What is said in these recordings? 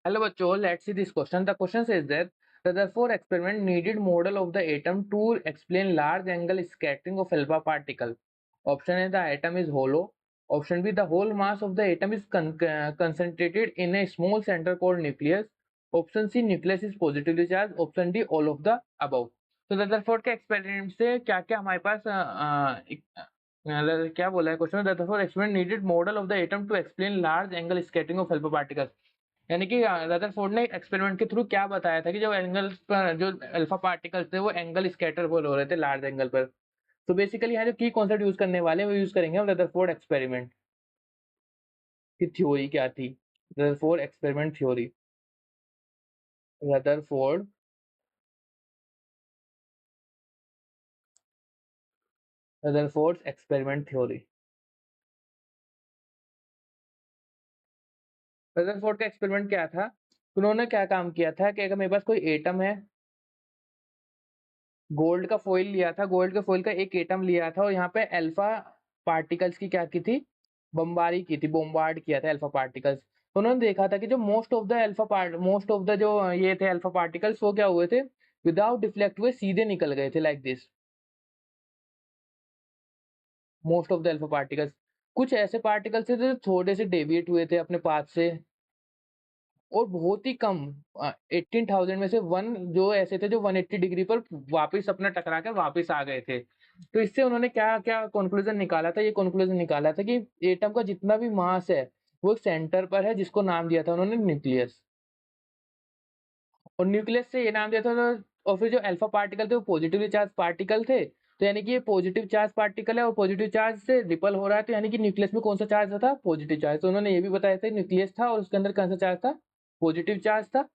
Hello बच्चों, let's see this question. The question says that the therefore experiment needed model of the atom to explain large angle scattering of alpha particle. Option A, the atom is hollow. Option B, the whole mass of the atom is concentrated in a small center called nucleus. Option C, nucleus is positively charged. Option D, all of the above. तो Rutherford के experiment से क्या क्या हमारे पास क्या बोला है question, Rutherford experiment needed model of the atom to explain large angle scattering of alpha particles. यानी कि रदरफोर्ड ने एक्सपेरिमेंट के थ्रू क्या बताया था कि जो एंगल्स पर जो अल्फा पार्टिकल्स थे वो एंगल स्कैटर हो रहे थे लार्ज एंगल पर। तो बेसिकली यहाँ जो की कॉन्सेप्ट यूज करने वाले हैं वो यूज करेंगे हम रदरफोर्ड एक्सपेरिमेंट की थ्योरी क्या थी। Rutherford experiment theory, Rutherford Rutherford experiment theory. Rutherford का एक्सपेरिमेंट क्या था, उन्होंने क्या काम किया था कि अगर मेरे पास कोई एटम है, गोल्ड का फॉइल लिया था, गोल्ड के फॉइल का एक एटम लिया था और यहाँ पे अल्फा पार्टिकल्स की क्या की थी, बमबारी की थी, बोम्बार्ड किया था अल्फा पार्टिकल्स। तो उन्होंने देखा था कि जो मोस्ट ऑफ द जो ये थे अल्फा पार्टिकल्स वो क्या हुए थे, विदाउट डिफ्लेक्ट हुए सीधे निकल गए थे like this. Most of the alpha particles, कुछ ऐसे पार्टिकल्स थे जो थोड़े से डेविएट हुए थे अपने पाथ से, और बहुत ही कम 18,000 में से वन जो ऐसे थे जो 180 डिग्री पर वापस अपना टकरा कर वापस आ गए थे। तो इससे उन्होंने क्या क्या कंक्लूजन निकाला था, ये कंक्लूजन निकाला था कि एटम का जितना भी मास है वो एक सेंटर पर है जिसको नाम दिया था उन्होंने न्यूक्लियस। और न्यूक्लियस से ये नाम दिया था और फिर जो अल्फा पार्टिकल थे वो पॉजिटिवली चार्ज पार्टिकल थे। तो यानी कि ये पॉजिटिव चार्ज पार्टिकल है और पॉजिटिव चार्ज से रिपल हो रहा है, तो यानी कि न्यूक्लियस में कौन सा चार्ज था, पॉजिटिव चार्ज। तो उन्होंने ये भी बताया था न्यूक्लियस था और उसके अंदर कौन सा चार्ज था, पॉजिटिव चार्ज था।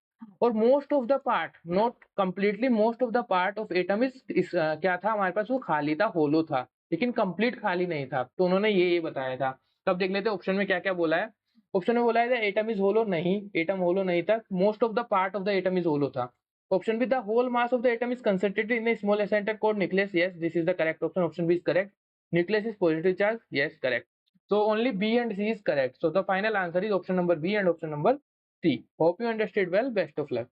और most of the part, not completely, most of the part of atom इस क्या था हमारे पास, वो खाली था, होलो था, लेकिन कंप्लीट खाली नहीं था। तो उन्होंने ये बताया था। तब देख लेते ऑप्शन में क्या क्या बोला है। ऑप्शन में बोला है एटम इज होलो, नहीं, एटम होलो नहीं था, most of the part of the atom is hollow था। Option B, the whole mass of the atom is concentrated in a small centre called nucleus, yes this is the correct option, option B is correct. Nucleus is positive charge, yes correct. So only B and C is correct. So the final answer is option number B and option number C. Hope you understood well. Best of luck.